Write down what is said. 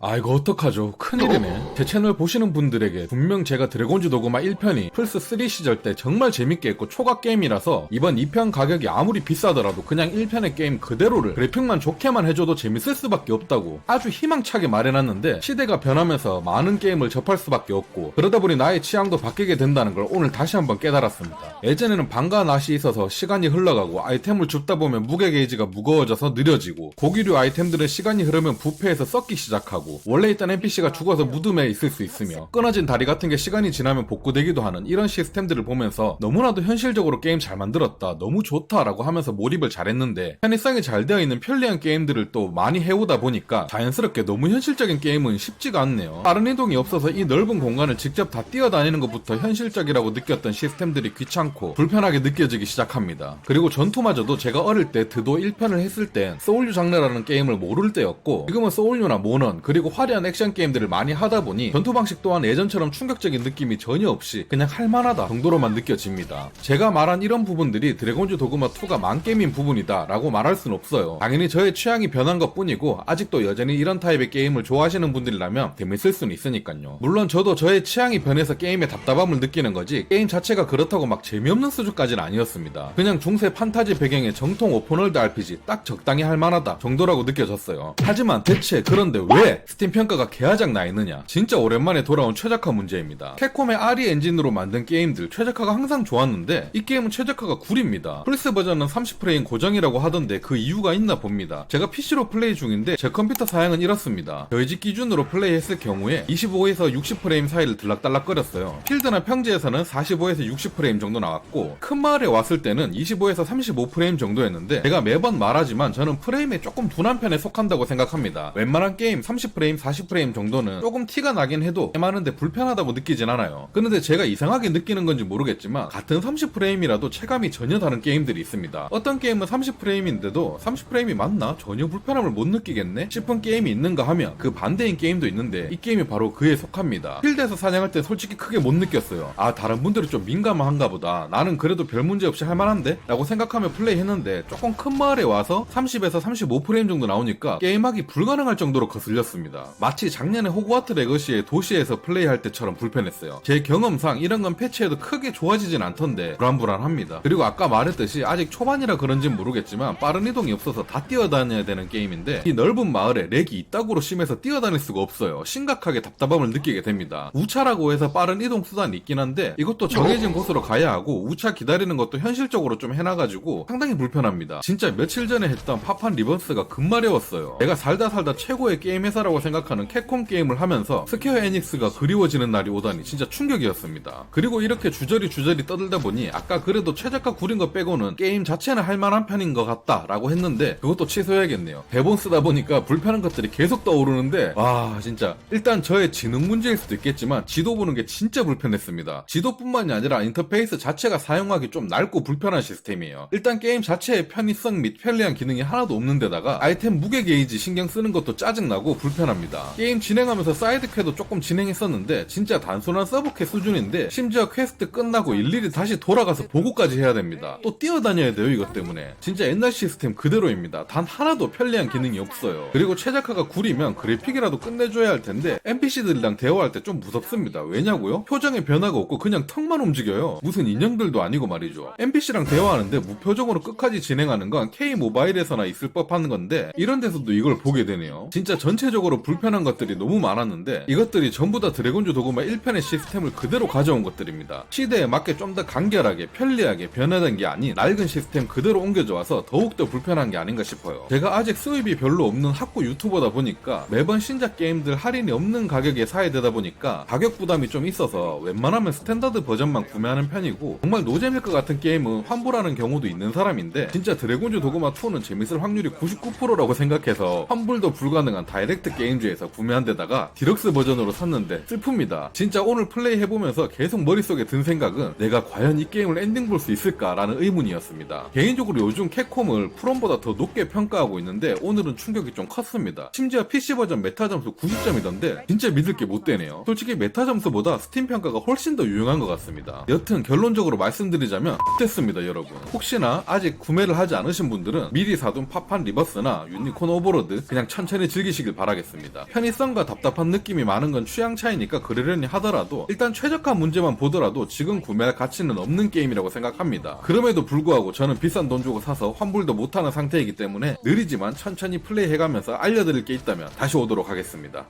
아 이거 어떡하죠? 큰일이네. 제 채널 보시는 분들에게 분명 제가 드래곤즈 도그마 1편이 플스3 시절 때 정말 재밌게 했고 초각 게임이라서 이번 2편 가격이 아무리 비싸더라도 그냥 1편의 게임 그대로를 그래픽만 좋게만 해줘도 재밌을 수밖에 없다고 아주 희망차게 말해놨는데 시대가 변하면서 많은 게임을 접할 수밖에 없고 그러다 보니 나의 취향도 바뀌게 된다는 걸 오늘 다시 한번 깨달았습니다. 예전에는 방과 낫이 있어서 시간이 흘러가고 아이템을 줍다 보면 무게 게이지가 무거워져서 느려지고 고기류 아이템들은 시간이 흐르면 부패해서 썩기 시작하고 원래 있던 NPC가 죽어서 무덤에 있을 수 있으며 끊어진 다리 같은 게 시간이 지나면 복구되기도 하는 이런 시스템들을 보면서 너무나도 현실적으로 게임 잘 만들었다, 너무 좋다라고 하면서 몰입을 잘했는데 편의성이 잘 되어 있는 편리한 게임들을 또 많이 해오다 보니까 자연스럽게 너무 현실적인 게임은 쉽지가 않네요. 빠른 이동이 없어서 이 넓은 공간을 직접 다 뛰어다니는 것부터 현실적이라고 느꼈던 시스템들이 귀찮고 불편하게 느껴지기 시작합니다. 그리고 전투마저도 제가 어릴 때 드도 1편을 했을 땐 소울류 장르라는 게임을 모를 때였고 지금은 소울류나 모넌 그리고 화려한 액션 게임들을 많이 하다 보니 전투 방식 또한 예전처럼 충격적인 느낌이 전혀 없이 그냥 할만하다 정도로만 느껴집니다. 제가 말한 이런 부분들이 드래곤즈 도그마 2가 망게임인 부분이다 라고 말할 순 없어요. 당연히 저의 취향이 변한 것 뿐이고 아직도 여전히 이런 타입의 게임을 좋아하시는 분들이라면 재밌을 수는 있으니까요. 물론 저도 저의 취향이 변해서 게임에 답답함을 느끼는 거지 게임 자체가 그렇다고 막 재미없는 수준까지는 아니었습니다. 그냥 중세 판타지 배경의 정통 오픈월드 RPG 딱 적당히 할만하다 정도라고 느껴졌어요. 하지만 대체 그런데 왜 스팀 평가가 개하장 나 있느냐? 진짜 오랜만에 돌아온 최적화 문제입니다. 캡콤의 RE 엔진으로 만든 게임들 최적화가 항상 좋았는데 이 게임은 최적화가 구립니다. 플스 버전은 30프레임 고정이라고 하던데 그 이유가 있나 봅니다. 제가 PC로 플레이 중인데 제 컴퓨터 사양은 이렇습니다. 저희 집 기준으로 플레이했을 경우에 25에서 60프레임 사이를 들락달락거렸어요. 필드나 평지에서는 45에서 60프레임 정도 나왔고 큰 마을에 왔을 때는 25에서 35프레임 정도였는데 제가 매번 말하지만 저는 프레임에 조금 둔한 편에 속한다고 생각합니다. 웬만한 게임 30프레임, 40프레임 정도는 조금 티가 나긴 해도 많은데 불편하다고 느끼진 않아요. 그런데 제가 이상하게 느끼는 건지 모르겠지만 같은 30프레임이라도 체감이 전혀 다른 게임들이 있습니다. 어떤 게임은 30프레임인데도 30프레임이 맞나? 전혀 불편함을 못 느끼겠네? 싶은 게임이 있는가 하면 그 반대인 게임도 있는데 이 게임이 바로 그에 속합니다. 필드에서 사냥할 때 솔직히 크게 못 느꼈어요. 아 다른 분들은 좀 민감한가 보다. 나는 그래도 별 문제 없이 할만한데? 라고 생각하며 플레이했는데 조금 큰 마을에 와서 30에서 35프레임 정도 나오니까 게임하기 불가능할 정도로 거슬렸습니다. 마치 작년에 호그와트 레거시의 도시에서 플레이할 때처럼 불편했어요. 제 경험상 이런 건 패치해도 크게 좋아지진 않던데 불안불안합니다. 그리고 아까 말했듯이 아직 초반이라 그런진 모르겠지만 빠른 이동이 없어서 다 뛰어다녀야 되는 게임인데 이 넓은 마을에 렉이 이따구로 심해서 뛰어다닐 수가 없어요. 심각하게 답답함을 느끼게 됩니다. 우차라고 해서 빠른 이동 수단이 있긴 한데 이것도 정해진 곳으로 가야 하고 우차 기다리는 것도 현실적으로 좀 해놔가지고 상당히 불편합니다. 진짜 며칠 전에 했던 파판 리번스가 금마려웠어요. 내가 살다 최고의 게임 회사라고 생각하는 캡콤 게임을 하면서 스퀘어 에닉스가 그리워지는 날이 오다니 진짜 충격이었습니다. 그리고 이렇게 주저리 떠들다 보니 아까 그래도 최저가 구린 거 빼고는 게임 자체는 할만한 편인 것 같다 라고 했는데 그것도 취소해야겠네요. 대본 쓰다 보니까 불편한 것들이 계속 떠오르는데 와 진짜 일단 저의 지능 문제일 수도 있겠지만 지도 보는 게 진짜 불편했습니다. 지도뿐만이 아니라 인터페이스 자체가 사용하기 좀 낡고 불편한 시스템이에요. 일단 게임 자체의 편의성 및 편리한 기능이 하나도 없는 데다가 아이템 무게 게이지 신경 쓰는 것도 짜증나고 불편합니다. 게임 진행하면서 사이드 퀘도 조금 진행했었는데 진짜 단순한 서브 퀘 수준인데 심지어 퀘스트 끝나고 일일이 다시 돌아가서 보고까지 해야 됩니다. 또 뛰어다녀야 돼요 이것 때문에. 진짜 옛날 시스템 그대로입니다. 단 하나도 편리한 기능이 없어요. 그리고 최적화가 구리면 그래픽이라도 끝내줘야 할 텐데 NPC들이랑 대화할 때 좀 무섭습니다. 왜냐고요? 표정에 변화가 없고 그냥 턱만 움직여요. 무슨 인형들도 아니고 말이죠. NPC랑 대화하는데 무표정으로 끝까지 진행하는 건 K 모바일에서나 있을 법한 건데 이런 데서도 이걸 보게 되네요. 진짜 전체적으로 불편한 것들이 너무 많았는데 이것들이 전부 다 드래곤즈 도그마 1편의 시스템을 그대로 가져온 것들입니다. 시대에 맞게 좀 더 간결하게 편리하게 변화된 게 아닌 낡은 시스템 그대로 옮겨져 와서 더욱더 불편한 게 아닌가 싶어요. 제가 아직 수입이 별로 없는 학구 유튜버다 보니까 매번 신작 게임들 할인이 없는 가격에 사야 되다 보니까 가격 부담이 좀 있어서 웬만하면 스탠다드 버전만 구매하는 편이고 정말 노잼일 것 같은 게임은 환불하는 경우도 있는 사람인데 진짜 드래곤즈 도그마 2는 재밌을 확률이 99%라고 생각해서 환불도 불가능한 다이렉트 게임즈에서 구매한 데다가 디럭스 버전으로 샀는데 슬픕니다. 진짜 오늘 플레이 해보면서 계속 머릿속에 든 생각은 내가 과연 이 게임을 엔딩 볼 수 있을까라는 의문이었습니다. 개인적으로 요즘 캡콤을 프롬보다 더 높게 평가하고 있는데 오늘은 충격이 좀 컸습니다. 심지어 PC 버전 메타 점수 90점이던데 진짜 믿을 게 못 되네요. 솔직히 메타 점수보다 스팀 평가가 훨씬 더 유용한 것 같습니다. 여튼 결론적으로 말씀드리자면 됐습니다 여러분. 혹시나 아직 구매를 하지 않으신 분들은 미리 사둔 파판 리버스나 유니콘 오버로드 그냥 천천히 즐기시길 바라겠습니다. 하겠습니다. 편의성과 답답한 느낌이 많은 건 취향 차이니까 그러려니 하더라도 일단 최적화 문제만 보더라도 지금 구매할 가치는 없는 게임이라고 생각합니다. 그럼에도 불구하고 저는 비싼 돈 주고 사서 환불도 못하는 상태이기 때문에 느리지만 천천히 플레이해가면서 알려드릴 게 있다면 다시 오도록 하겠습니다.